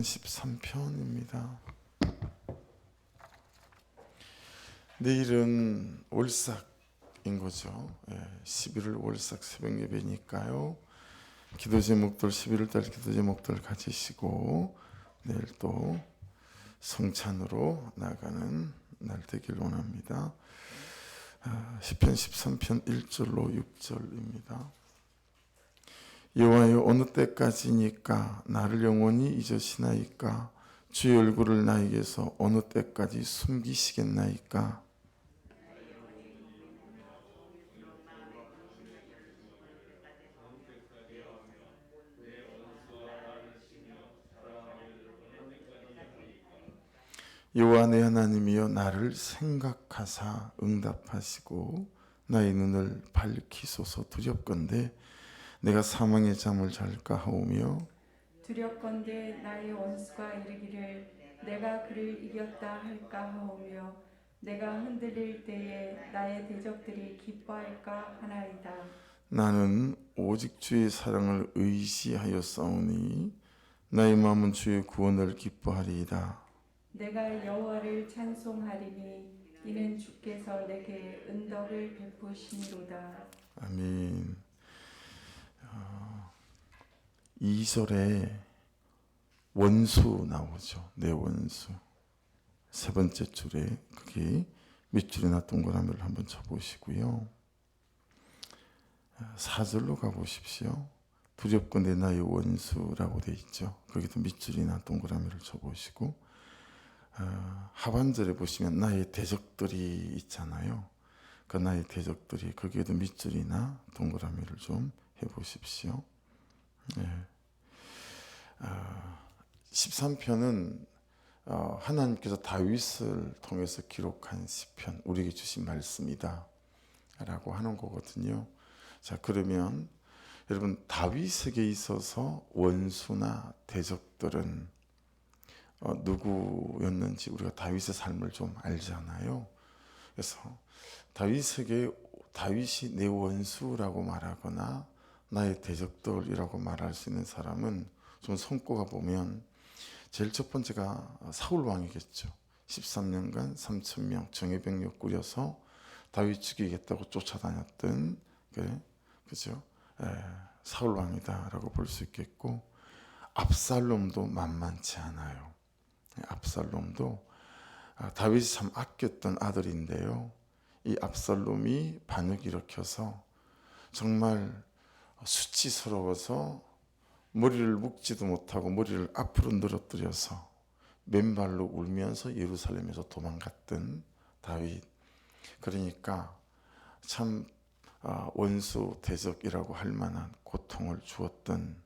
13편입니다. 내일은 월삭인 거죠. 11월 월삭 새벽 예배니까요. 기도 제목들 11월달 기도 제목들 가지시고 내일 또 성찬으로 나가는 날 되길 원합니다. 시편 13편 1절로 6절입니다. 여호와여, 어느 때까지니까 나를 영원히 잊으시나이까? 주의 얼굴을 나에게서 어느 때까지 숨기시겠나이까? 여호와 내 하나님이여, 나를 생각하사 응답하시고 나의 눈을 밝히소서. 두렵건대 내가 사망의 잠을 잘까 하오며, 두렵건대 나의 원수가 이르기를 내가 그를 이겼다 할까 하오며, 내가 흔들릴 때에 나의 대적들이 기뻐할까 하나이다. 나는 오직 주의 사랑을 의지하였사오니 나의 마음은 주의 구원을 기뻐하리이다. 내가 여호와를 찬송하리니 이는 주께서 내게 은덕을 베푸심이로다. 아멘. 2절에 원수 나오죠. 내 원수. 세 번째 줄에 그게 밑줄이나 동그라미를 한번 쳐보시고요. 4절로 가보십시오. 두렵건대 나의 원수라고 돼 있죠. 거기도 밑줄이나 동그라미를 쳐보시고, 하반절에 보시면 나의 대적들이 있잖아요. 그 나의 대적들이, 거기에도 밑줄이나 동그라미를 좀 해보십시오. 13편은 하나님께서 다윗을 통해서 기록한 시편, 우리에게 주신 말씀이다 라고 하는 거거든요. 자, 그러면 여러분, 다윗에게 있어서 원수나 대적들은 누구였는지 우리가 다윗의 삶을 좀 알잖아요. 그래서 다윗에게 다윗이 내 원수라고 말하거나 나의 대적들이라고 말할 수 있는 사람은 좀 손꼽아 보면 제일 첫 번째가 사울 왕이겠죠. 13년간 3,000명 정예병력 꾸려서 다윗 죽이겠다고 쫓아다녔던 그죠? 사울 왕이다라고 볼 수 있겠고, 압살롬도 만만치 않아요. 압살롬도 다윗이 참 아꼈던 아들인데요. 이 압살롬이 반역 일으켜서 정말 수치스러워서 머리를 묶지도 못하고 머리를 앞으로 늘어뜨려서 맨발로 울면서 예루살렘에서 도망갔던 다윗. 그러니까 참 원수 대적이라고 할 만한 고통을 주었던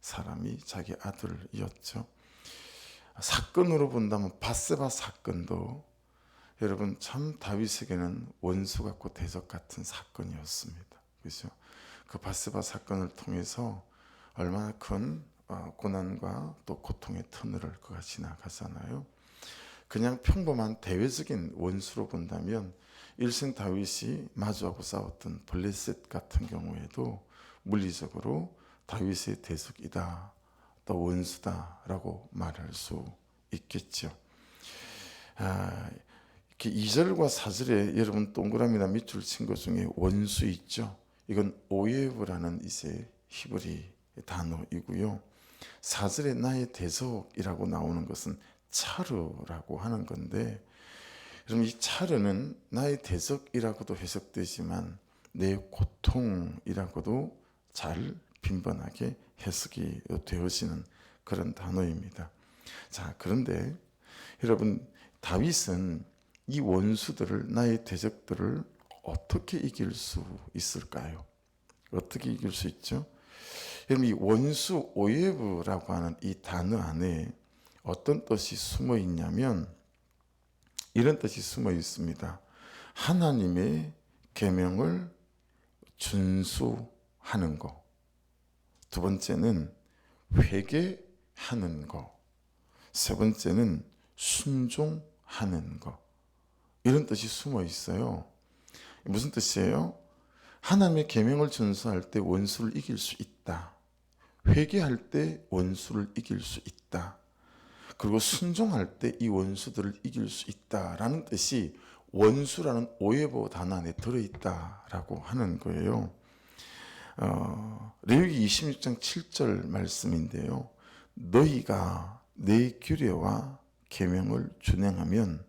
사람이 자기 아들이었죠. 사건으로 본다면 밧세바 사건도 여러분 참 다윗에게는 원수 같고 대적 같은 사건이었습니다. 그렇죠? 그 밧세바 사건을 통해서 얼마나 큰 고난과 또 고통의 터널을 그가 지나가잖아요. 그냥 평범한 대외적인 원수로 본다면 일생 다윗이 마주하고 싸웠던 블레셋 같은 경우에도 물리적으로 다윗의 대적이다, 또 원수다라고 말할 수 있겠죠. 이렇게 2절과 4절에 여러분 동그라미나 밑줄 친 것 중에 원수 있죠. 이건 오예브라는 이제 히브리 단어이고요. 4절에 나의 대적이라고 나오는 것은 차르라고 하는 건데, 그럼 이 차르는 나의 대적이라고도 해석되지만 내 고통이라고도 잘 빈번하게 해석이 되어지는 그런 단어입니다. 자, 그런데 여러분, 다윗은 이 원수들을, 나의 대적들을 어떻게 이길 수 있을까요? 어떻게 이길 수 있죠? 여러분, 이 원수 오예브라고 하는 이 단어 안에 어떤 뜻이 숨어 있냐면 이런 뜻이 숨어 있습니다. 하나님의 계명을 준수하는 것. 두 번째는 회개하는 것. 세 번째는 순종하는 것. 이런 뜻이 숨어 있어요. 무슨 뜻이에요? 하나님의 계명을 준수할 때 원수를 이길 수 있다. 회개할 때 원수를 이길 수 있다. 그리고 순종할 때 이 원수들을 이길 수 있다라는 뜻이 원수라는 오해보 단어 안에 들어있다라고 하는 거예요. 레위기 26장 7절 말씀인데요. 너희가 내 규례와 계명을 준행하면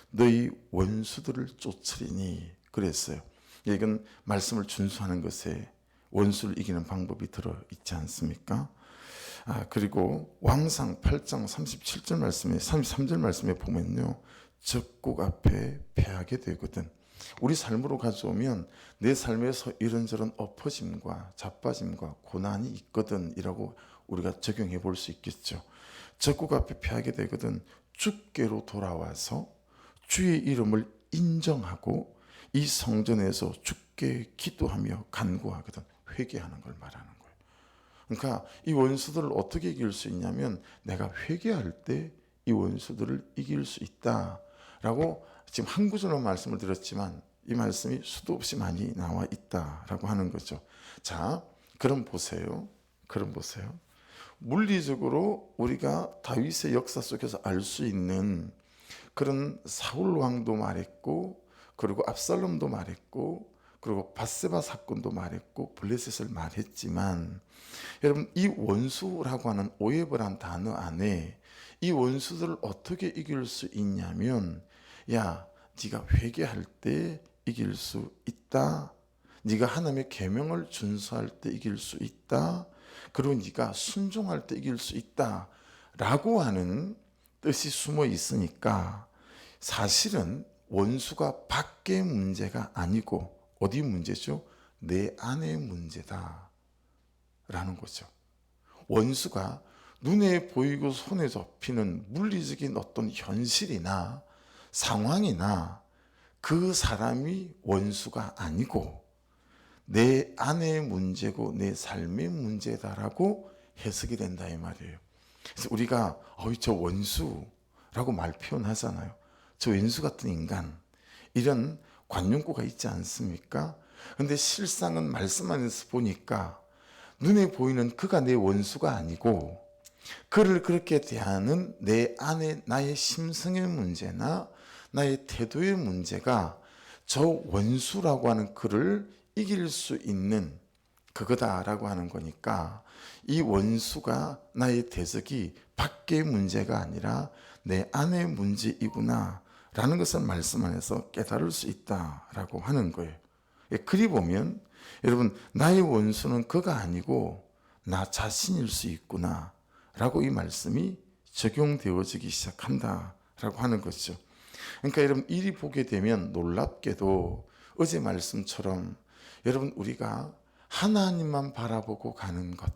너희 원수들을 쫓으리니 그랬어요. 이건 말씀을 준수하는 것에 원수를 이기는 방법이 들어있지 않습니까? 그리고 왕상 8장 37절 말씀에 33절 말씀에 보면요. 적국 앞에 패하게 되거든. 우리 삶으로 가져오면 내 삶에서 이런저런 엎어짐과 자빠짐과 고난이 있거든 이라고 우리가 적용해 볼 수 있겠죠. 적국 앞에 패하게 되거든. 주께로 돌아와서 주의 이름을 인정하고 이 성전에서 주께 기도하며 간구하거든. 회개하는 걸 말하는 거예요. 그러니까 이 원수들을 어떻게 이길 수 있냐면 내가 회개할 때 이 원수들을 이길 수 있다라고 지금 한 구절로 말씀을 드렸지만 이 말씀이 수도 없이 많이 나와 있다라고 하는 거죠. 자, 그럼 보세요. 물리적으로 우리가 다윗의 역사 속에서 알 수 있는 그런 사울 왕도 말했고, 그리고 압살롬도 말했고, 그리고 밧세바 사건도 말했고, 블레셋을 말했지만, 여러분 이 원수라고 하는 오해벌한 단어 안에 이 원수들을 어떻게 이길 수 있냐면, 야, 네가 회개할 때 이길 수 있다. 네가 하나님의 계명을 준수할 때 이길 수 있다. 그리고 네가 순종할 때 이길 수 있다. 라고 하는 뜻이 숨어 있으니까 사실은 원수가 밖의 문제가 아니고 어디 문제죠? 내 안의 문제다. 라는 거죠. 원수가 눈에 보이고 손에 잡히는 물리적인 어떤 현실이나 상황이나 그 사람이 원수가 아니고 내 안의 문제고 내 삶의 문제다라고 해석이 된다 이 말이에요. 그래서 우리가 저 원수라고 말 표현하잖아요. 저 왼수 같은 인간, 이런 관용구가 있지 않습니까? 그런데 실상은 말씀 안에서 보니까 눈에 보이는 그가 내 원수가 아니고 그를 그렇게 대하는 내 안에 나의 심성의 문제나 나의 태도의 문제가 저 원수라고 하는 그를 이길 수 있는 그거다라고 하는 거니까 이 원수가 나의 대적이 밖의 문제가 아니라 내 안의 문제이구나 라는 것을 말씀 안에서 깨달을 수 있다라고 하는 거예요. 그리 보면 여러분 나의 원수는 그가 아니고 나 자신일 수 있구나 라고 이 말씀이 적용되어지기 시작한다라고 하는 거죠. 그러니까 여러분 이리 보게 되면 놀랍게도 어제 말씀처럼 여러분 우리가 하나님만 바라보고 가는 것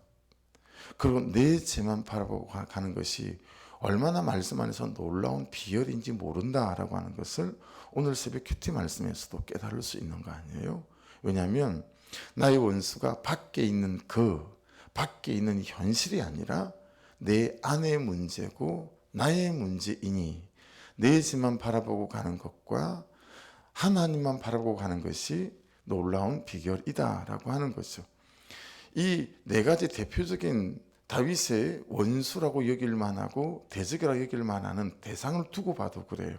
그리고 내 죄만 바라보고 가는 것이 얼마나 말씀 안에서 놀라운 비열인지 모른다라고 하는 것을 오늘 새벽 큐티 말씀에서도 깨달을 수 있는 거 아니에요? 왜냐하면 나의 원수가 밖에 있는 밖에 있는 현실이 아니라 내 안의 문제고 나의 문제이니 내 죄만 바라보고 가는 것과 하나님만 바라보고 가는 것이 놀라운 비결이다라고 하는 거죠. 이 네 가지 대표적인 다윗의 원수라고 여길 만하고 대적이라고 여길 만하는 대상을 두고 봐도 그래요.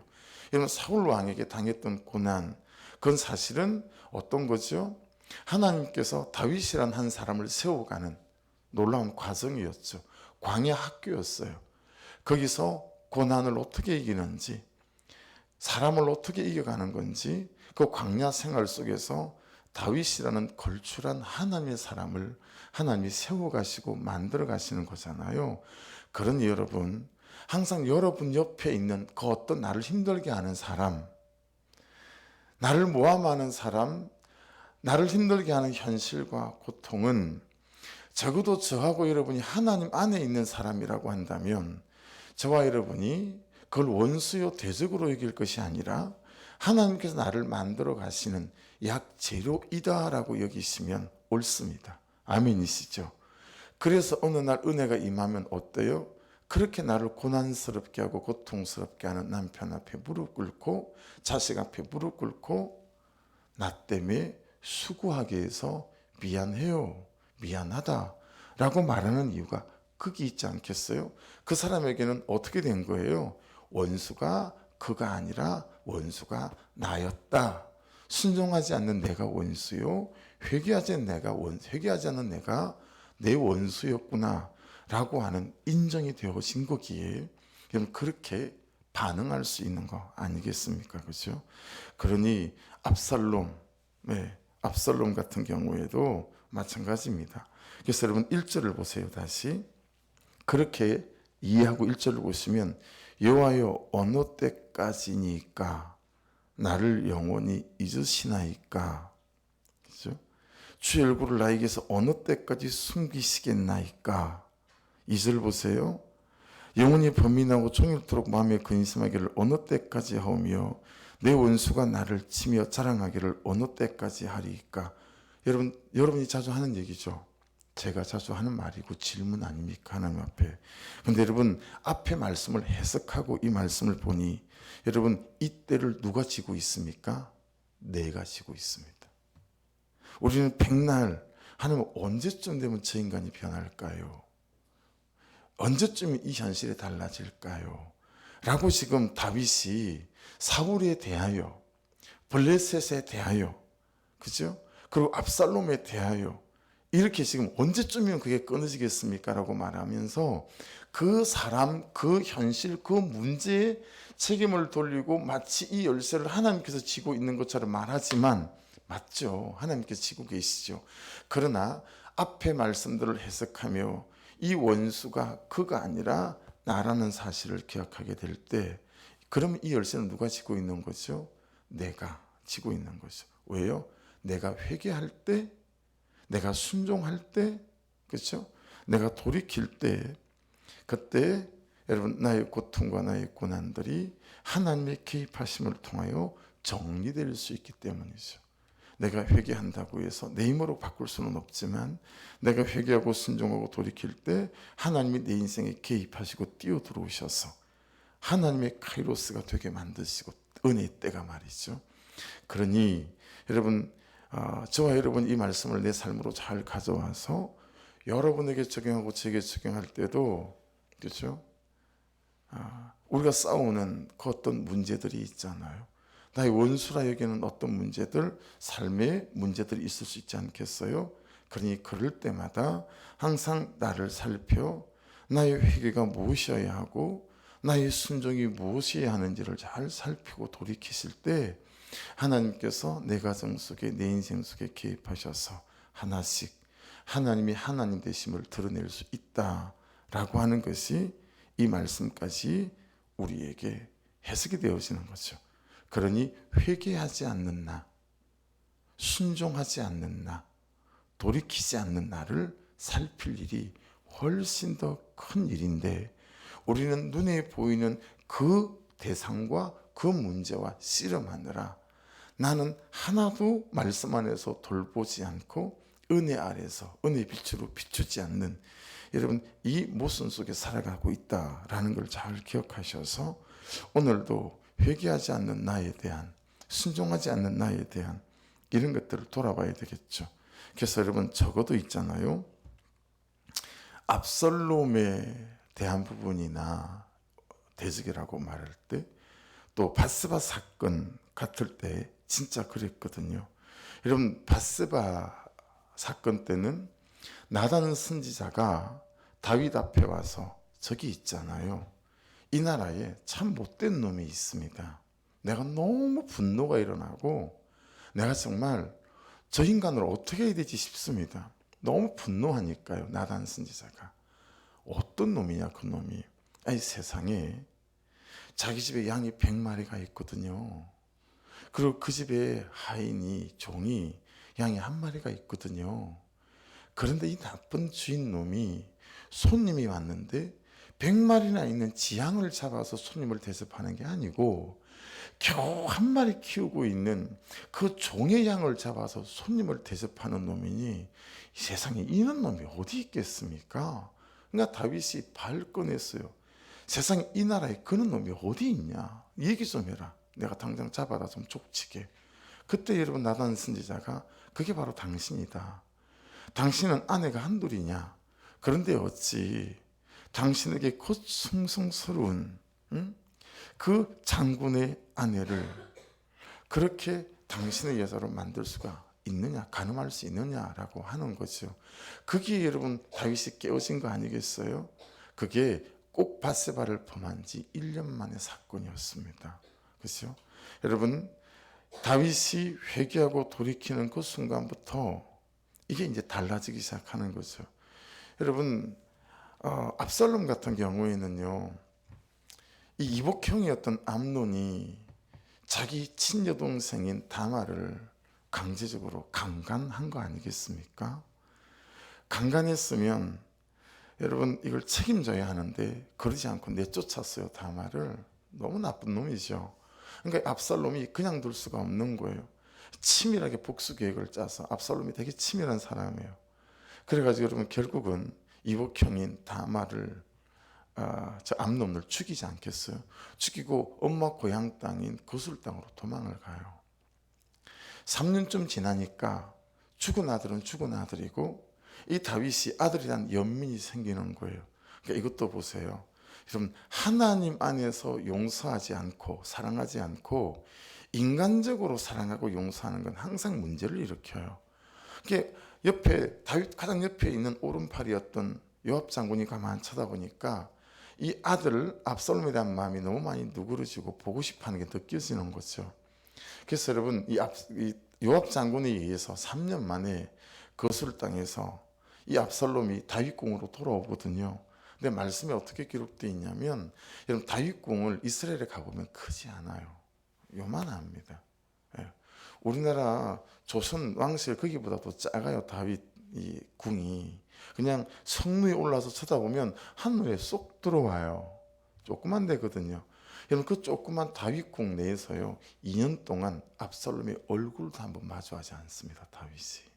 여러분 사울 왕에게 당했던 고난, 그건 사실은 어떤 거죠? 하나님께서 다윗이란 한 사람을 세워가는 놀라운 과정이었죠. 광야 학교였어요. 거기서 고난을 어떻게 이기는지, 사람을 어떻게 이겨가는 건지, 그 광야 생활 속에서 다윗이라는 걸출한 하나님의 사람을 하나님이 세워가시고 만들어 가시는 거잖아요. 그러니 여러분, 항상 여러분 옆에 있는 그 어떤 나를 힘들게 하는 사람, 나를 모함하는 사람, 나를 힘들게 하는 현실과 고통은 적어도 저하고 여러분이 하나님 안에 있는 사람이라고 한다면 저와 여러분이 그걸 원수요 대적으로 이길 것이 아니라 하나님께서 나를 만들어 가시는 약재료이다라고 여기시면 옳습니다. 아멘이시죠? 그래서 어느 날 은혜가 임하면 어때요? 그렇게 나를 고난스럽게 하고 고통스럽게 하는 남편 앞에 무릎 꿇고 자식 앞에 무릎 꿇고 나 때문에 수고하게 해서 미안해요, 미안하다 라고 말하는 이유가 극이 있지 않겠어요? 그 사람에게는 어떻게 된 거예요? 원수가 그가 아니라 원수가 나였다. 순종하지 않는 내가 원수요, 회개하지 않는 내가 내 원수였구나 라고 하는 인정이 되어진 거기에 그럼 그렇게 반응할 수 있는 거 아니겠습니까? 그렇죠? 그러니 압살롬 같은 경우에도 마찬가지입니다. 그래서 여러분 1절을 보세요. 다시 그렇게 이해하고 1절을 보시면 여호와여 어느 때까지니까 나를 영원히 잊으시나이까. 그렇죠? 주의 얼굴을 나에게서 어느 때까지 숨기시겠나이까. 2절 보세요. 영원히 범인하고 종일토록 마음에 근심하기를 어느 때까지 하오며 내 원수가 나를 치며 자랑하기를 어느 때까지 하리이까. 여러분이 자주 하는 얘기죠. 제가 자주 하는 말이고 질문 아닙니까? 하나님 앞에. 근데 여러분 앞에 말씀을 해석하고 이 말씀을 보니 여러분 이때를 누가 지고 있습니까? 내가 지고 있습니다. 우리는 백날 하나님 언제쯤 되면 저 인간이 변할까요? 언제쯤 이 현실이 달라질까요? 라고 지금 다윗이 사울에 대하여, 블레셋에 대하여, 그죠? 그리고 압살롬에 대하여 이렇게 지금 언제쯤이면 그게 끊어지겠습니까? 라고 말하면서 그 사람, 그 현실, 그 문제에 책임을 돌리고 마치 이 열쇠를 하나님께서 쥐고 있는 것처럼 말하지만 맞죠. 하나님께서 쥐고 계시죠. 그러나 앞에 말씀들을 해석하며 이 원수가 그가 아니라 나라는 사실을 기억하게 될 때 그러면 이 열쇠는 누가 쥐고 있는 거죠? 내가 쥐고 있는 거죠. 왜요? 내가 회개할 때, 내가 순종할 때, 그렇죠? 내가 돌이킬 때, 그때 여러분 나의 고통과 나의 고난들이 하나님의 개입하심을 통하여 정리될 수 있기 때문이죠. 내가 회개한다고 해서 내 힘으로 바꿀 수는 없지만 내가 회개하고 순종하고 돌이킬 때 하나님이 내 인생에 개입하시고 뛰어들어오셔서 하나님의 카이로스가 되게 만드시고 은혜의 때가 말이죠. 그러니 여러분 저와 여러분 이 말씀을 내 삶으로 잘 가져와서 여러분에게 적용하고 제게 적용할 때도 그렇죠? 우리가 싸우는 그 어떤 문제들이 있잖아요. 나의 원수라 여기는 어떤 문제들, 삶의 문제들이 있을 수 있지 않겠어요? 그러니 그럴 때마다 항상 나를 살펴 나의 회개가 무엇이어야 하고 나의 순종이 무엇이어야 하는지를 잘 살피고 돌이키실 때 하나님께서 내 가정 속에 내 인생 속에 개입하셔서 하나씩 하나님이 하나님 되심을 드러낼 수 있다라고 하는 것이 이 말씀까지 우리에게 해석이 되어지는 거죠. 그러니 회개하지 않는 나, 순종하지 않는 나, 돌이키지 않는 나를 살필 일이 훨씬 더 큰 일인데 우리는 눈에 보이는 그 대상과 그 문제와 씨름하느라 나는 하나도 말씀 안에서 돌보지 않고 은혜 아래서 은혜 빛으로 비추지 않는 여러분 이 모순 속에 살아가고 있다라는 걸 잘 기억하셔서 오늘도 회개하지 않는 나에 대한 순종하지 않는 나에 대한 이런 것들을 돌아봐야 되겠죠. 그래서 여러분 적어도 있잖아요. 압살롬에 대한 부분이나 대적이라고 말할 때 또 밧세바 사건 같을 때 진짜 그랬거든요. 여러분 밧세바 사건 때는 나단 선지자가 다윗 앞에 와서 저기 있잖아요. 이 나라에 참 못된 놈이 있습니다. 내가 너무 분노가 일어나고 내가 정말 저 인간을 어떻게 해야 되지 싶습니다. 너무 분노하니까요. 나단 선지자가. 어떤 놈이냐 그 놈이. 아니 세상에 자기 집에 양이 100마리가 있거든요. 그리고 그 집에 하인이 종이 양이 1마리가 있거든요. 그런데 이 나쁜 주인 놈이 손님이 왔는데 100마리나 있는 지양을 잡아서 손님을 대접하는 게 아니고 겨우 1마리 키우고 있는 그 종의 양을 잡아서 손님을 대접하는 놈이니 이 세상에 이런 놈이 어디 있겠습니까? 그러니까 다윗이 발 꺼냈어요. 세상에 이 나라에 그런 놈이 어디 있냐? 얘기 좀 해라. 내가 당장 잡아다 좀 족치게. 그때 여러분 나단 선지자가 그게 바로 당신이다. 당신은 아내가 한둘이냐? 그런데 어찌 당신에게 곧 숭숭스러운 그 장군의 아내를 그렇게 당신의 여자로 만들 수가 있느냐, 가늠할 수 있느냐라고 하는 거죠. 그게 여러분 다윗이 깨어진 거 아니겠어요? 그게 꼭 밧세바를 범한 지 1년 만의 사건이었습니다. 그렇죠? 여러분, 다윗이 회개하고 돌이키는 그 순간부터 이게 이제 달라지기 시작하는 거죠. 여러분, 압살롬 같은 경우에는요, 이 이복형이었던 암논이 자기 친여동생인 다말을 강제적으로 강간한 거 아니겠습니까? 강간했으면 여러분 이걸 책임져야 하는데 그러지 않고 내쫓았어요. 다말을. 너무 나쁜 놈이죠. 그러니까 압살롬이 그냥 둘 수가 없는 거예요. 치밀하게 복수 계획을 짜서, 압살롬이 되게 치밀한 사람이에요. 그래가지고 여러분 결국은 이복형인 다말을 저 암놈을 죽이지 않겠어요? 죽이고 엄마 고향 땅인 거술 땅으로 도망을 가요. 3년쯤 지나니까 죽은 아들은 죽은 아들이고 이 다윗이 아들이란 연민이 생기는 거예요. 그러니까 이것도 보세요. 여러분, 하나님 안에서 용서하지 않고 사랑하지 않고 인간적으로 사랑하고 용서하는 건 항상 문제를 일으켜요. 그게 옆에 다윗 가장 옆에 있는 오른팔이었던 요압 장군이 가만 쳐다보니까 이 아들 압살롬에 대한 마음이 너무 많이 누그러지고 보고 싶어하는 게 느껴지는 거죠. 그래서 여러분 이 요압 장군에 의해서 3년 만에 거술 땅에서 이 압살롬이 다윗궁으로 돌아오거든요. 근데 말씀에 어떻게 기록되어 있냐면 여러분 다윗궁을 이스라엘에 가보면 크지 않아요. 요만합니다. 예. 우리나라 조선 왕실 거기보다도 작아요. 다윗 이 궁이. 그냥 성루에 올라서 쳐다보면 한눈에 쏙 들어와요. 조그만 데거든요. 여러분 그 조그만 다윗궁 내에서요 2년 동안 압살롬의 얼굴도 한번 마주하지 않습니다. 다윗이.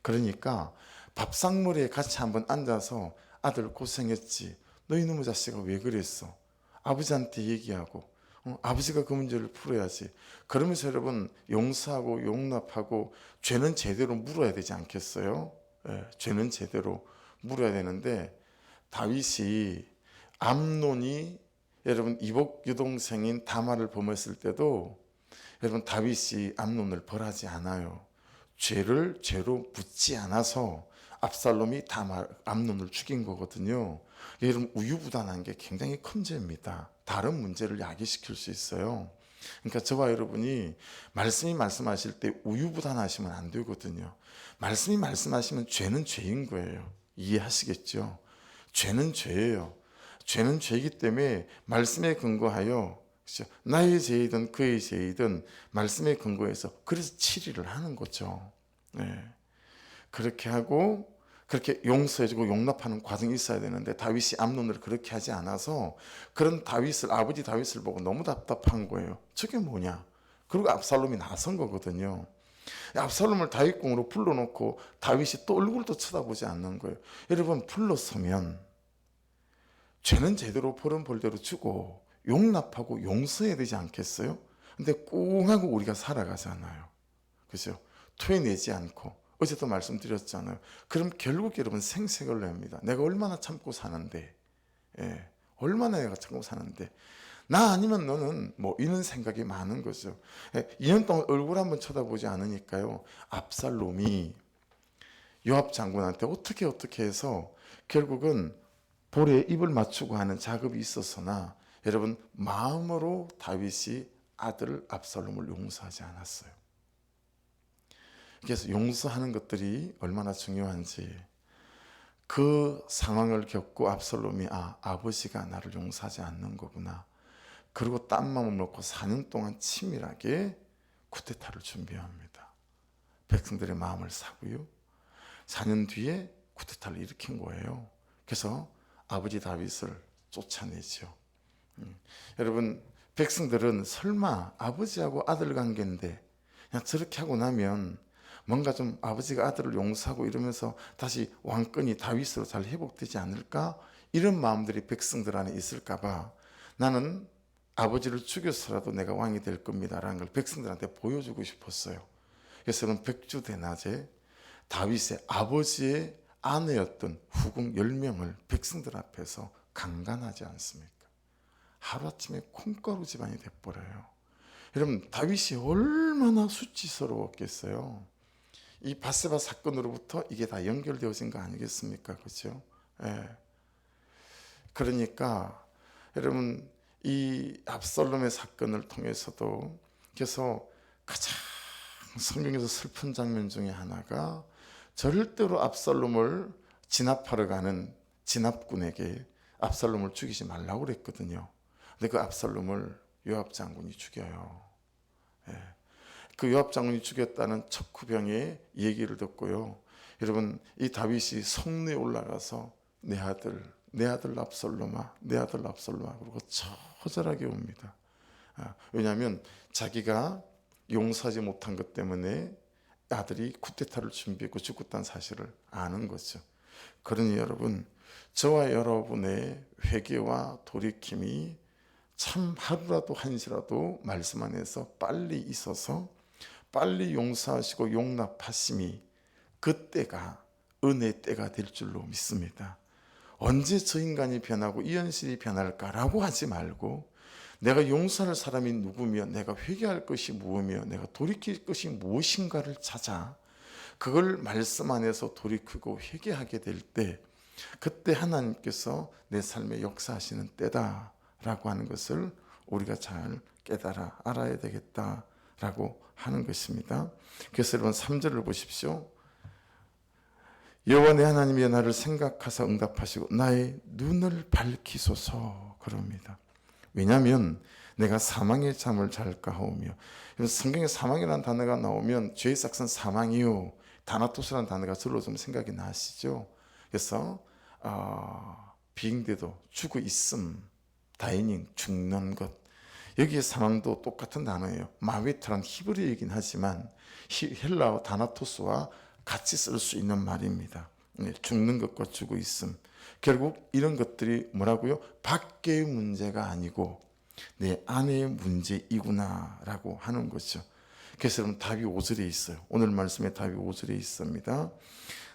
그러니까 밥상머리에 같이 한번 앉아서 아들 고생했지. 너 이놈의 자식아 왜 그랬어? 아버지한테 얘기하고 아버지가 그 문제를 풀어야지. 그러면서 여러분 용서하고 용납하고 죄는 제대로 물어야 되지 않겠어요? 예, 죄는 제대로 물어야 되는데 다윗이 암논이 여러분 이복 여동생인 다말을 범했을 때도 여러분 다윗이 암논을 벌하지 않아요. 죄를 죄로 묻지 않아서 압살롬이 암논을 죽인 거거든요. 여러분 우유부단한 게 굉장히 큰 죄입니다. 다른 문제를 야기시킬 수 있어요. 그러니까 저와 여러분이 말씀이 말씀하실 때 우유부단하시면 안 되거든요. 말씀이 말씀하시면 죄는 죄인 거예요. 이해하시겠죠? 죄는 죄예요. 죄는 죄이기 때문에 말씀에 근거하여 그렇죠? 나의 죄이든 그의 죄이든 말씀에 근거해서 그래서 치리를 하는 거죠. 네. 그렇게 하고 그렇게 용서해주고 용납하는 과정이 있어야 되는데 다윗이 암논을 그렇게 하지 않아서 그런 다윗을 아버지 다윗을 보고 너무 답답한 거예요. 저게 뭐냐? 그리고 압살롬이 나선 거거든요. 압살롬을 다윗궁으로 불러놓고 다윗이 또 얼굴도 쳐다보지 않는 거예요. 여러분 불러서면 죄는 제대로 벌은 벌대로 주고 용납하고 용서해야 되지 않겠어요? 근데 꽁 하고 우리가 살아가잖아요. 그죠? 토해내지 않고 어제도 말씀드렸잖아요. 그럼 결국 여러분 생색을 냅니다. 내가 얼마나 참고 사는데, 예, 얼마나 내가 참고 사는데, 나 아니면 너는 뭐 이런 생각이 많은 거죠. 예, 2년 동안 얼굴 한번 쳐다보지 않으니까요. 압살롬이 요압 장군한테 어떻게 해서 결국은 볼에 입을 맞추고 하는 작업이 있었으나 여러분 마음으로 다윗이 아들 압살롬을 용서하지 않았어요. 그래서 용서하는 것들이 얼마나 중요한지 그 상황을 겪고 압살롬이 아버지가 나를 용서하지 않는 거구나. 그리고 딴 마음을 먹고 4년 동안 치밀하게 쿠데타를 준비합니다. 백성들의 마음을 사고요. 4년 뒤에 쿠데타를 일으킨 거예요. 그래서 아버지 다윗을 쫓아내죠. 여러분 백성들은 설마 아버지하고 아들 관계인데 그냥 저렇게 하고 나면 뭔가 좀 아버지가 아들을 용서하고 이러면서 다시 왕권이 다윗으로 잘 회복되지 않을까? 이런 마음들이 백성들 안에 있을까 봐 나는 아버지를 죽여서라도 내가 왕이 될 겁니다라는 걸 백성들한테 보여주고 싶었어요. 그래서 저는 백주대낮에 다윗의 아버지의 아내였던 후궁 10명을 백성들 앞에서 강간하지 않습니까? 하루아침에 콩가루 집안이 돼버려요. 여러분, 다윗이 얼마나 수치스러웠겠어요. 이 바세바 사건으로부터 이게 다 연결되어진 거 아니겠습니까? 그렇죠? 예. 그러니까 여러분, 이 압살롬의 사건을 통해서도, 그래서 가장 성경에서 슬픈 장면 중에 하나가 절대로 압살롬을 진압하러 가는 진압군에게 압살롬을 죽이지 말라고 그랬거든요. 근데 그 압살롬을 요압 장군이 죽여요. 예. 그 요압 장군이 죽였다는 척후병의 얘기를 듣고요. 여러분, 이 다윗이 성내에 올라가서 내 아들 압살롬아, 내 아들 압살롬아 그러고 처절하게 옵니다. 왜냐하면 자기가 용서하지 못한 것 때문에 아들이 쿠데타를 준비했고 죽었다는 사실을 아는 거죠. 그러니 여러분, 저와 여러분의 회개와 돌이킴이 참 하루라도 한시라도 말씀 안에서 빨리 있어서 빨리 용서하시고 용납하심이 그때가 은혜의 때가 될 줄로 믿습니다. 언제 저 인간이 변하고 이 현실이 변할까라고 하지 말고, 내가 용서할 사람이 누구며, 내가 회개할 것이 무엇이며, 내가 돌이킬 것이 무엇인가를 찾아 그걸 말씀 안에서 돌이키고 회개하게 될 때, 그때 하나님께서 내 삶에 역사하시는 때다라고 하는 것을 우리가 잘 깨달아 알아야 되겠다라고 하는 것입니다. 그래서 여러분 3절을 보십시오. 여호와 내 하나님이 나를 생각하사 응답하시고 나의 눈을 밝히소서 그럽니다. 왜냐하면 내가 사망의 잠을 잘까 하오며, 성경에 사망이라는 단어가 나오면 죄의 삭은 사망이요, 다나토스라는 단어가 절로 좀 생각이 나시죠. 그래서 비행대도 죽어 있음, 다이닝 죽는 것, 여기에 사망도 똑같은 단어예요. 마웨트란 히브리어이긴 하지만 헬라어 다나토스와 같이 쓸 수 있는 말입니다. 죽는 것과 죽어 있음. 결국 이런 것들이 뭐라고요? 밖의 문제가 아니고 내 안의 문제이구나 라고 하는 거죠. 그래서 여러분 답이 5절에 있어요. 오늘 말씀에 답이 5절에 있습니다.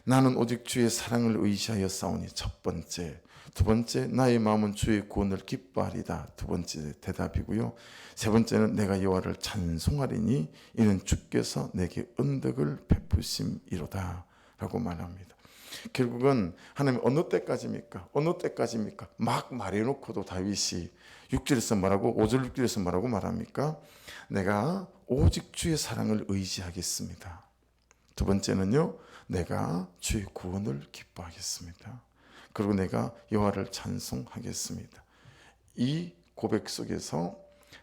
나는 오직 주의 사랑을 의지하여 싸우니 첫 번째. 두 번째, 나의 마음은 주의 구원을 기뻐하리다. 두 번째 대답이고요. 세 번째는 내가 여호와를 찬송하리니 이는 주께서 내게 은덕을 베푸심이로다 라고 말합니다. 결국은 하나님 어느 때까지입니까? 어느 때까지입니까? 막 말해놓고도 다윗이 6절에서 말하고 5절 6절에서 뭐라고 말합니까? 내가 오직 주의 사랑을 의지하겠습니다. 두 번째는요, 내가 주의 구원을 기뻐하겠습니다. 그리고 내가 여호와를 찬송하겠습니다. 이 고백 속에서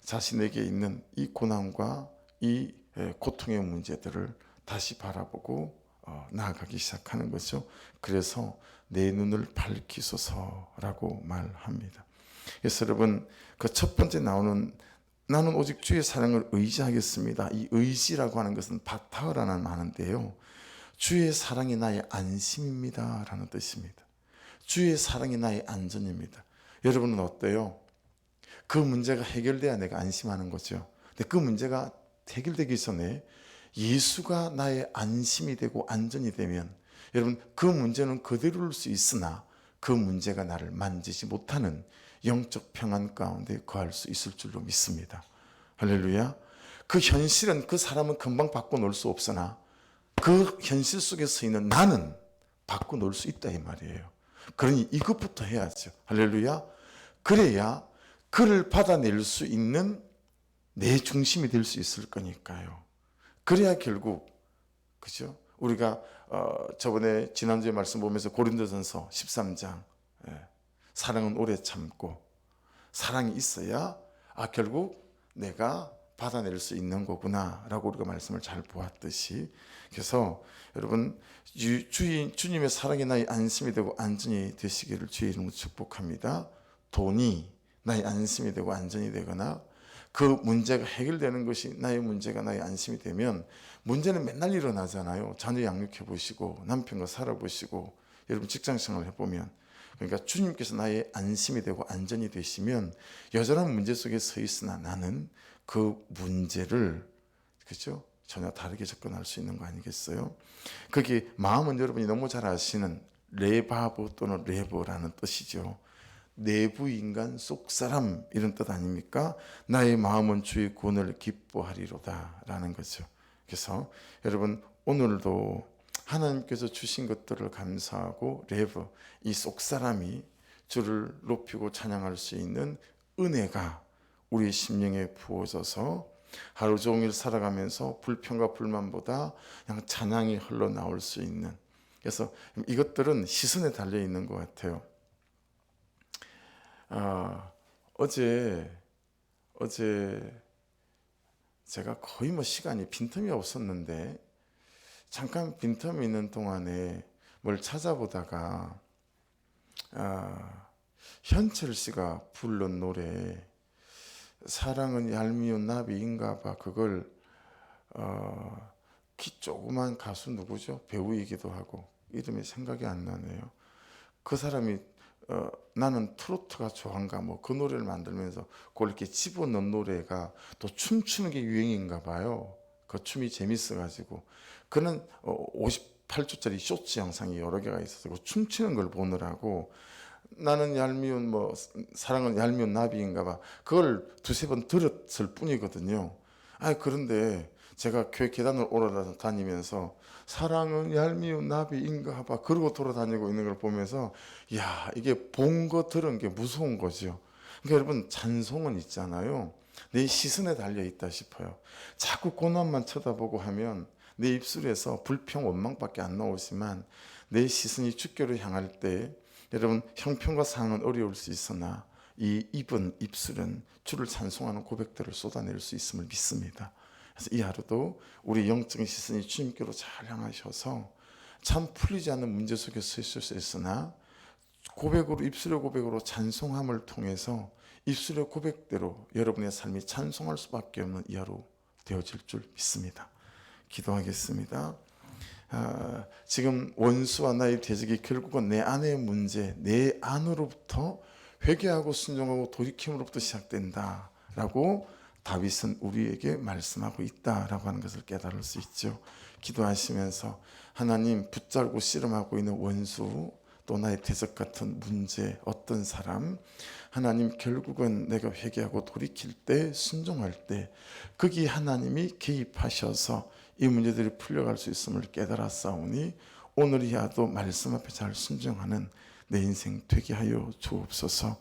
자신에게 있는 이 고난과 이 고통의 문제들을 다시 바라보고 나아가기 시작하는 거죠. 그래서 내 눈을 밝히소서라고 말합니다. 그래서 여러분, 그 첫 번째 나오는 나는 오직 주의 사랑을 의지하겠습니다. 이 의지라고 하는 것은 바타흐라는 말인데요, 주의 사랑이 나의 안심입니다 라는 뜻입니다. 주의 사랑이 나의 안전입니다. 여러분은 어때요? 그 문제가 해결돼야 내가 안심하는 거죠. 근데 그 문제가 해결되기 전에 예수가 나의 안심이 되고 안전이 되면, 여러분 그 문제는 그대로일 수 있으나 그 문제가 나를 만지지 못하는 영적 평안 가운데 거할 수 있을 줄로 믿습니다. 할렐루야. 그 현실은 그 사람은 금방 바꿔놓을 수 없으나 그 현실 속에 서 있는 나는 바꿔놓을 수 있다 이 말이에요. 그러니 이것부터 해야죠. 할렐루야. 그래야 그를 받아낼 수 있는 내 중심이 될 수 있을 거니까요. 그래야 결국, 그죠? 우리가 저번에 지난주에 말씀 보면서 고린도전서 13장 사랑은 오래 참고, 사랑이 있어야 결국 내가 받아낼 수 있는 거구나 라고 우리가 말씀을 잘 보았듯이, 그래서 여러분 주님의 사랑이 나의 안심이 되고 안전이 되시기를 주의 이름으로 축복합니다. 돈이 나의 안심이 되고 안전이 되거나 그 문제가 해결되는 것이 나의 문제가 나의 안심이 되면, 문제는 맨날 일어나잖아요. 자녀 양육해 보시고 남편과 살아보시고 여러분 직장생활 해보면, 그러니까 주님께서 나의 안심이 되고 안전이 되시면 여전한 문제 속에 서 있으나 나는 그 문제를, 그렇죠? 전혀 다르게 접근할 수 있는 거 아니겠어요? 그게 마음은 여러분이 너무 잘 아시는 레바브 또는 레버라는 뜻이죠. 내부 인간 속 사람 이런 뜻 아닙니까? 나의 마음은 주의 구원을 기뻐하리로다 라는 거죠. 그래서 여러분 오늘도 하나님께서 주신 것들을 감사하고 레버 이 속 사람이 주를 높이고 찬양할 수 있는 은혜가 우리 심령에 부어져서 하루 종일 살아가면서 불평과 불만보다 그냥 찬양이 흘러나올 수 있는, 그래서 이것들은 시선에 달려 있는 것 같아요. 어제 제가 거의 시간이 빈틈이 없었는데 잠깐 빈틈이 있는 동안에 뭘 찾아보다가 현철 씨가 부른 노래 사랑은 얄미운 나비인가봐, 그걸 키 조그만 가수 누구죠? 배우이기도 하고 이름이 생각이 안 나네요. 그 사람이 나는 트로트가 좋아한가 그 노래를 만들면서 그걸 이렇게 집어넣은 노래가 또 춤추는 게 유행인가 봐요. 그 춤이 재밌어가지고 그는 58초짜리 쇼츠 영상이 여러 개가 있어서 그 춤추는 걸 보느라고 나는 얄미운 사랑은 얄미운 나비인가 봐 그걸 두세 번 들었을 뿐이거든요. 그런데 제가 교회 계단을 올라다니면서 사랑은 얄미운 나비인가 봐 그러고 돌아다니고 있는 걸 보면서 이게 본 거 들은 게 무서운 거죠. 그러니까 여러분 찬송은 있잖아요. 내 시선에 달려 있다 싶어요. 자꾸 고난만 쳐다보고 하면 내 입술에서 불평 원망밖에 안 나오지만 내 시선이 주께로 향할 때 여러분 형편과 상황은 어려울 수 있으나 이 입은 입술은 주를 찬송하는 고백들을 쏟아낼 수 있음을 믿습니다. 그래서 이 하루도 우리 영적인 시선이 주님께로 잘 향하셔서 참 풀리지 않는 문제 속에 서 있을 수 있으나 고백으로 입술의 고백으로 찬송함을 통해서 입술의 고백대로 여러분의 삶이 찬송할 수밖에 없는 이 하루 되어질 줄 믿습니다. 기도하겠습니다. 지금 원수와 나의 대적이 결국은 내 안의 문제, 내 안으로부터 회개하고 순종하고 돌이킴으로부터 시작된다라고 다윗은 우리에게 말씀하고 있다라고 하는 것을 깨달을 수 있죠. 기도하시면서 하나님 붙잡고 씨름하고 있는 원수 또 나의 대적 같은 문제 어떤 사람 하나님 결국은 내가 회개하고 돌이킬 때 순종할 때 거기 하나님이 개입하셔서 이 문제들이 풀려갈 수 있음을 깨달았사오니 오늘이야도 말씀 앞에 잘 순종하는 내 인생 되게 하여 주옵소서.